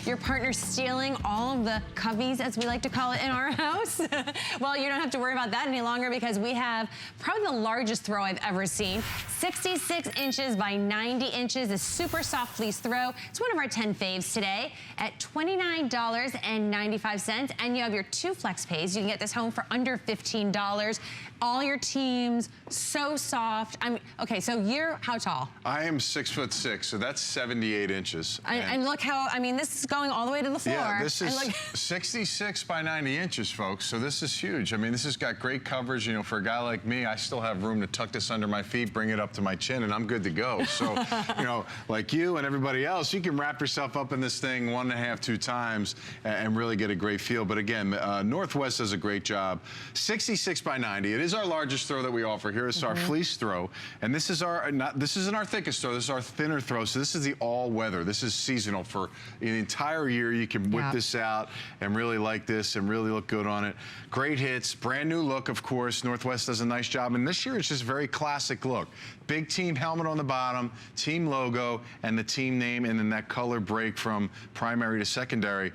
your partner stealing all of the cubbies, as we like to call it in our house? Well, you don't have to worry about that any longer because we have probably the largest throw I've ever seen. 66 inches by 90 inches, a super soft fleece throw. It's one of our 10 faves today at $29.95. And you have your 2 flex pays. You can get this home for under $15. All your teams, so soft. Okay, so you're how tall? I am 6'6", so that's 78 inches. And look how, this is going all the way to the floor. Yeah, this is 66 by 90 inches, folks, so this is huge. This has got great coverage. For a guy like me, I still have room to tuck this under my feet, bring it up to my chin, and I'm good to go. So, like you and everybody else, you can wrap yourself up in this thing 1.5, 2 times and really get a great feel. But again, Northwest does a great job. 66 by 90. It is our largest throw that we offer here. It's our fleece throw, and this is this isn't our thickest throw. This is our thinner throw. So this is the all-weather. This is seasonal for the entire year. You can whip this out and really like this and really look good on it. Great hits, brand new look, of course. Northwest does a nice job, and this year it's just very classic look. Big team helmet on the bottom, team logo, and the team name, and then that color break from primary to secondary.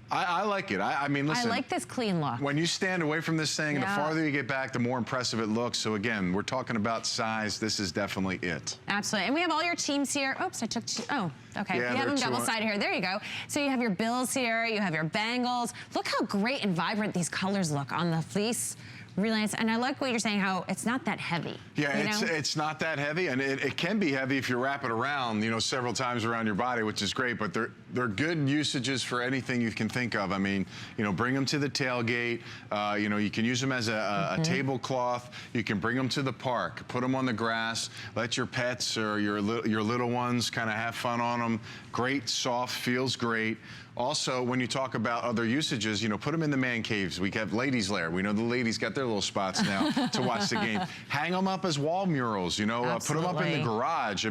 I like it. Listen. I like this clean look. When you stand away from this thing, the farther you get back, the more impressive it looks. So again, we're talking about size. This is definitely it. Absolutely. And we have all your teams here. Oops, I took two. Oh, okay. Yeah, we have them double-sided here. There you go. So you have your Bills here. You have your Bengals. Look how great and vibrant these colors look on the fleece. Really nice, and I like what you're saying, how it's not that heavy. Yeah, it's not that heavy, and it can be heavy if you wrap it around, several times around your body, which is great, but they're good usages for anything you can think of. Bring them to the tailgate. You can use them as a tablecloth. You can bring them to the park, put them on the grass, let your pets or your little ones kind of have fun on them. Great, soft, feels great. Also, when you talk about other usages, put them in the man caves. We have ladies' lair. We know the ladies got their little spots now to watch the game. Hang them up as wall murals, put them up in the garage.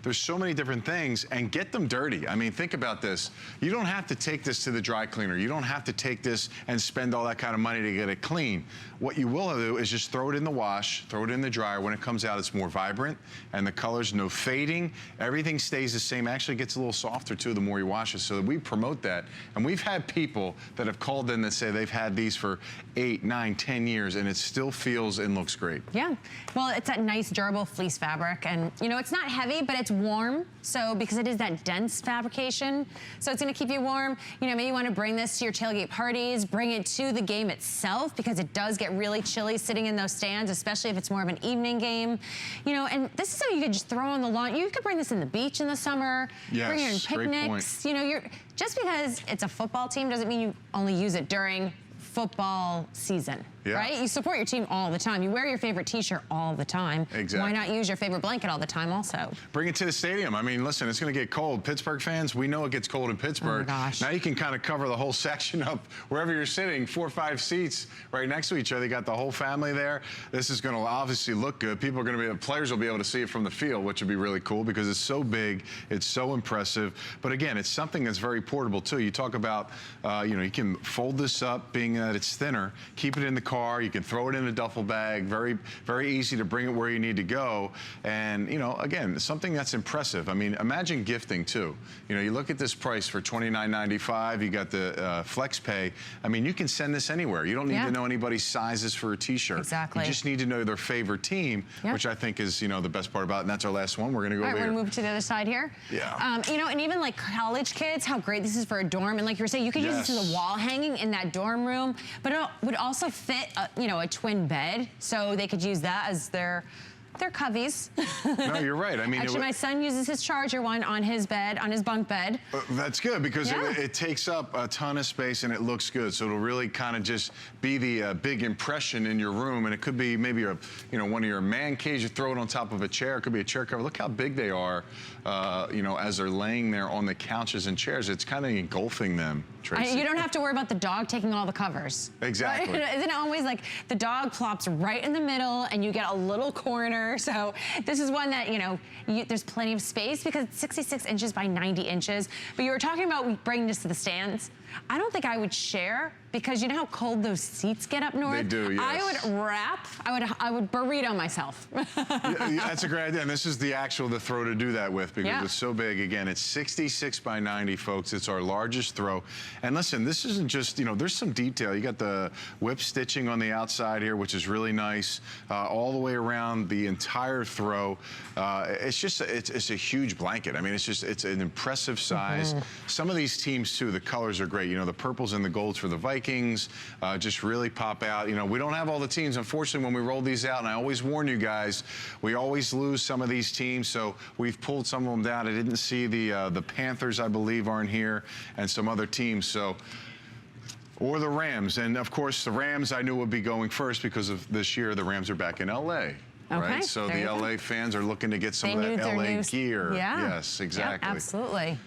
There's so many different things, and get them dirty. Think about this. You don't have to take this to the dry cleaner. You don't have to take this and spend all that kind of money to get it clean. What you will do is just throw it in the wash, throw it in the dryer. When it comes out, it's more vibrant, and the colors, no fading. Everything stays the same. Actually gets a little softer, too, the more you wash it. So we promote that. And we've had people that have called in that say they've had these for 8, 9, 10 years, and it still feels and looks great. Yeah. Well, it's that nice, durable fleece fabric, and, it's not heavy, but it's warm. So, because it is that dense fabrication, so it's going to keep you warm. Maybe you want to bring this to your tailgate parties, bring it to the game itself, because it does get really chilly sitting in those stands, especially if it's more of an evening game. And this is something you could just throw on the lawn. You could bring this in the beach in the summer. Yes, bring it in picnics. Just because it's a football team doesn't mean you only use it during football season. Yeah. Right? You support your team all the time. You wear your favorite t-shirt all the time. Exactly. Why not use your favorite blanket all the time also? Bring it to the stadium. Listen, it's going to get cold. Pittsburgh fans, we know it gets cold in Pittsburgh. Oh my gosh. Now you can kind of cover the whole section up wherever you're sitting, 4 or 5 seats right next to each other. You got the whole family there. This is going to obviously look good. People are going to players will be able to see it from the field, which would be really cool because it's so big, it's so impressive. But again, it's something that's very portable too. You talk about, you can fold this up, being that it's thinner, keep it in the car. You can throw it in a duffel bag. Very, very easy to bring it where you need to go. And, again, something that's impressive. Imagine gifting, too. You look at this price for $29.95. You got the flex pay. You can send this anywhere. You don't need to know anybody's sizes for a T-shirt. Exactly. You just need to know their favorite team, which I think is, the best part about it. And that's our last one. We're going to go over here. We're going to move to the other side here. Yeah. And even like college kids, how great this is for a dorm. And like you were saying, you could use this as a wall hanging in that dorm room, but it would also fit, a twin bed, so they could use that as their coveys. No, you're right. Actually, my son uses his charger one on his bed, on his bunk bed. That's good because it takes up a ton of space and it looks good. So it'll really kind of just be the big impression in your room, and it could be maybe one of your man caves. You throw it on top of a chair. It could be a chair cover. Look how big they are. As they're laying there on the couches and chairs, it's kind of engulfing them. Tracy. You don't have to worry about the dog taking all the covers. Exactly. Right? Isn't it always like the dog plops right in the middle and you get a little corner? So this is one that, there's plenty of space because it's 66 inches by 90 inches. But you were talking about bringing this to the stands. I don't think I would share because you know how cold those seats get up north? They do, yes. I would burrito myself. Yeah, that's a great idea. And this is the throw to do that with, because it's so big. Again, it's 66 by 90, folks. It's our largest throw. And listen, this isn't just, you know, there's some detail. You got the whip stitching on the outside here, which is really nice, all the way around the entire throw. It's a huge blanket. I mean, it's an impressive size. Some of these teams, too, the colors are great. You know, the purples and the golds for the Vikings just really pop out. You know, we don't have all the teams, unfortunately, when we roll these out, and I always warn you guys, we always lose some of these teams, so we've pulled some of them down. I didn't see the Panthers, I believe, aren't here, and some other teams, so, or the Rams. And of course, the Rams I knew would be going first because of this year, the Rams are back in LA. Right, so the LA fans are looking to get some of that LA gear. Yeah. Yes, exactly. Yep, absolutely.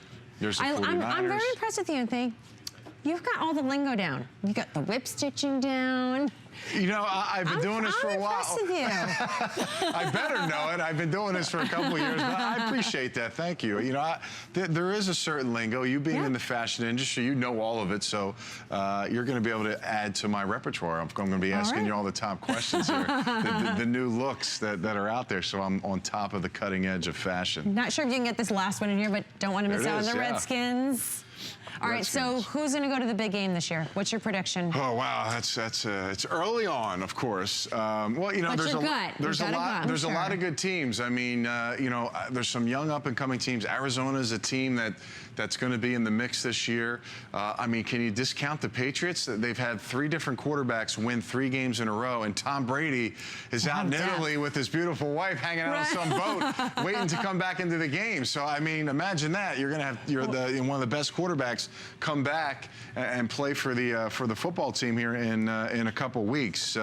There's the 49ers. I'm very impressed with you, Anthony. You've got all the lingo down. You got the whip stitching down. You know, I've been doing this for a while. I'm impressed with you. I better know it. I've been doing this for a couple of years, but I appreciate that. Thank you. You know, there is a certain lingo. You being in the fashion industry, you know all of it, so you're going to be able to add to my repertoire. I'm going to be asking you all the top questions here, the new looks that are out there, so I'm on top of the cutting edge of fashion. Not sure if you can get this last one in here, but don't want to miss out on the Redskins. All right, so who's going to go to the big game this year? What's your prediction? Oh wow, it's early on, of course. Well, you know, there's a lot of good teams. I mean, you know, there's some young up-and-coming teams. Arizona is a team that's going to be in the mix this year. I mean, can you discount the Patriots? They've had 3 different quarterbacks win 3 games in a row, and Tom Brady is out in Italy with his beautiful wife hanging out on some boat, waiting to come back into the game. So I mean, imagine that you're going to have one of the best quarterbacks come back and play for the football team here in a couple weeks.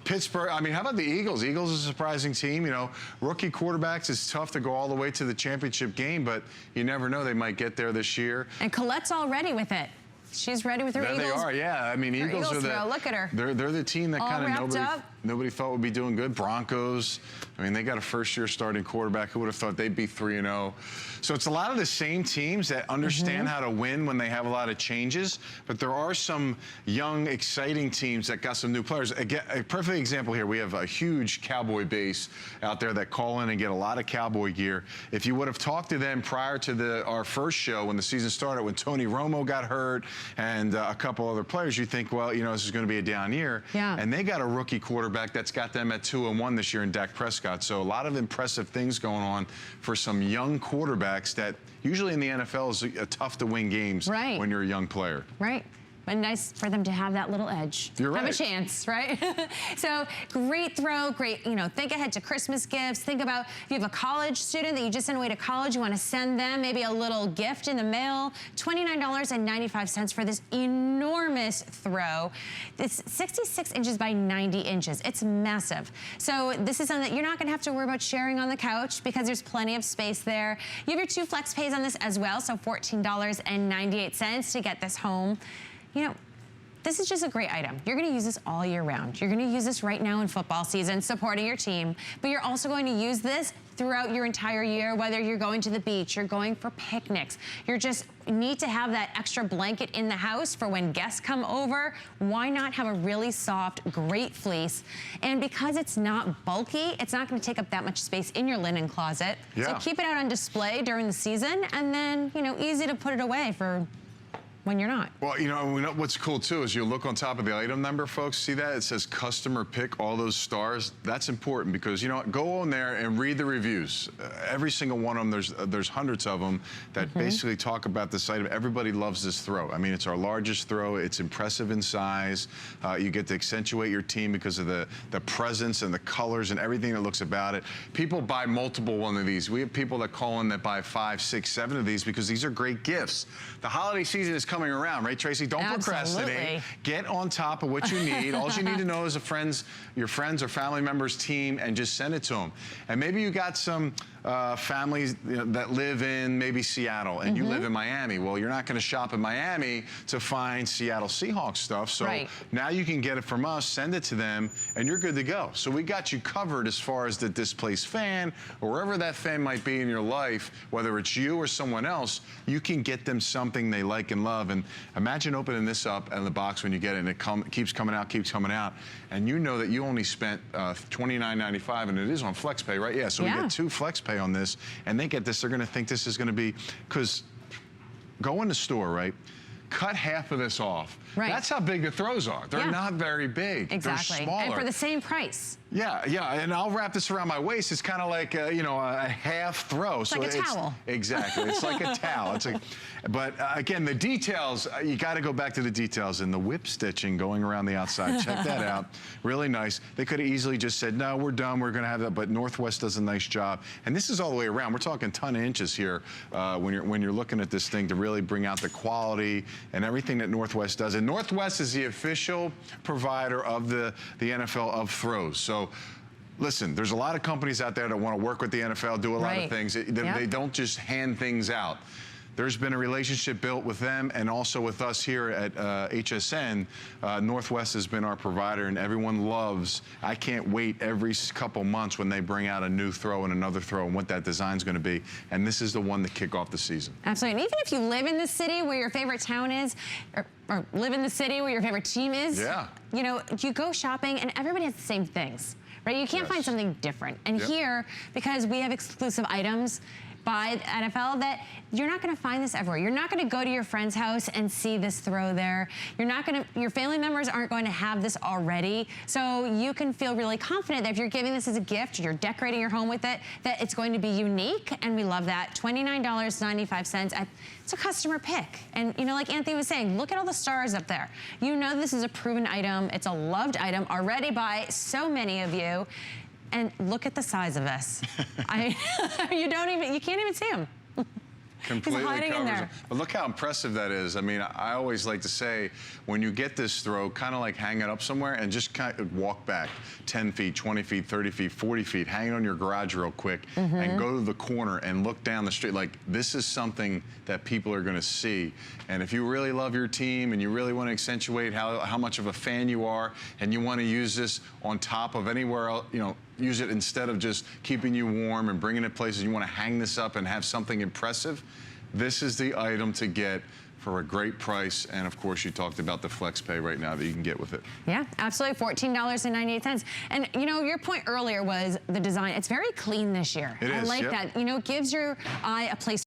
Pittsburgh. I mean, how about the Eagles? Eagles is a surprising team. You know, rookie quarterbacks, it's tough to go all the way to the championship game, but you never know, they might get there this year. And Colette's all ready with it. She's ready with her Eagles. They are, yeah. I mean, Eagles are the. Look at her. They're the team that kind of nobody thought would be doing good. Broncos. I mean, they got a first-year starting quarterback. Who would have thought they'd be 3-0? So it's a lot of the same teams that understand how to win when they have a lot of changes. But there are some young, exciting teams that got some new players. Again, a perfect example here. We have a huge Cowboy base out there that call in and get a lot of Cowboy gear. If you would have talked to them prior to our first show when the season started, when Tony Romo got hurt and a couple other players, you think, well, you know, this is going to be a down year. Yeah. And they got a rookie quarterback that's got them at 2-1 this year in Dak Prescott. So a lot of impressive things going on for some young quarterbacks that usually in the NFL is tough to win games when you're a young player. Right. But nice for them to have that little edge. You're right. Have a chance, right? So great throw, great, you know, think ahead to Christmas gifts. Think about if you have a college student that you just sent away to college, you want to send them maybe a little gift in the mail. $29.95 for this enormous throw. It's 66 inches by 90 inches. It's massive. So this is something that you're not going to have to worry about sharing on the couch because there's plenty of space there. You have your 2 flex pays on this as well, so $14.98 to get this home. You know, this is just a great item. You're going to use this all year round. You're going to use this right now in football season, supporting your team. But you're also going to use this throughout your entire year, whether you're going to the beach, you're going for picnics. You just need to have that extra blanket in the house for when guests come over. Why not have a really soft, great fleece? And because it's not bulky, it's not going to take up that much space in your linen closet. Yeah. So keep it out on display during the season, and then, you know, easy to put it away for when you're not. Well, you know what's cool too is you look on top of the item number, folks. See that? It says customer pick, all those stars. That's important because, you know what, go on there and read the reviews. Every single one of them, there's hundreds of them that basically talk about this item. Everybody loves this throw. I mean, it's our largest throw. It's impressive in size. You get to accentuate your team because of the presence and the colors and everything that looks about it. People buy multiple one of these. We have people that call in that buy 5, 6, 7 of these because these are great gifts. The holiday season is coming around, right, Tracy? Don't procrastinate. Get on top of what you need. All you need to know is your friends or family member's team, and just send it to them. And maybe you got some families that live in maybe Seattle and you live in Miami. Well, you're not going to shop in Miami to find Seattle Seahawks stuff. So now you can get it from us, send it to them, and you're good to go. So we got you covered as far as the displaced fan or wherever that fan might be in your life, whether it's you or someone else, you can get them something they like and love. And imagine opening this up in the box when you get it, and it keeps coming out, and you know that you only spent $29.95, and it is on FlexPay, right? Yeah, so we get 2 FlexPay on this, and they get this. They're going to think this is going to be, because go in the store, right? Cut half of this off. Right. That's how big the throws are. They're not very big. Exactly. They're smaller. And for the same price. Yeah, and I'll wrap this around my waist. It's kind of like, a half throw. It's like a towel. Exactly. It's like a towel. But again, the details, you got to go back to the details. And the whip stitching going around the outside, check that out. Really nice. They could have easily just said, no, we're done. We're going to have that. But Northwest does a nice job. And this is all the way around. We're talking ton of inches here when you're looking at this thing to really bring out the quality and everything that Northwest does. And Northwest is the official provider of the NFL of throws. So listen, there's a lot of companies out there that want to work with the NFL, do a lot of things. They don't just hand things out. There's been a relationship built with them and also with us here at HSN. Northwest has been our provider, and everyone loves. I can't wait every couple months when they bring out a new throw and another throw and what that design's going to be. And this is the one to kick off the season. Absolutely. And even if you live in the city where your favorite town is, or live in the city where your favorite team is, you go shopping and everybody has the same things, right? You can't find something different. And here, because we have exclusive items by the NFL, that you're not going to find this everywhere. You're not going to go to your friend's house and see this throw there. Your family members aren't going to have this already. So you can feel really confident that if you're giving this as a gift, you're decorating your home with it, that it's going to be unique. And we love that. $29.95. It's a customer pick. And like Anthony was saying, look at all the stars up there. You know this is a proven item. It's a loved item already by so many of you. And look at the size of this. You can't even see him. Completely hiding in there. But look how impressive that is. I mean, I always like to say, when you get this throw, kind of like hang it up somewhere and just kind of walk back 10 feet, 20 feet, 30 feet, 40 feet, hang it on your garage real quick and go to the corner and look down the street. Like, this is something that people are going to see. And if you really love your team and you really want to accentuate how much of a fan you are, and you want to use this on top of anywhere else, use it instead of just keeping you warm and bringing it places. You want to hang this up and have something impressive. This is the item to get for a great price. And of course, you talked about the FlexPay right now that you can get with it. Yeah, absolutely. $14.98. And your point earlier was the design. It's very clean this year. It is. I like that. It gives your eye a place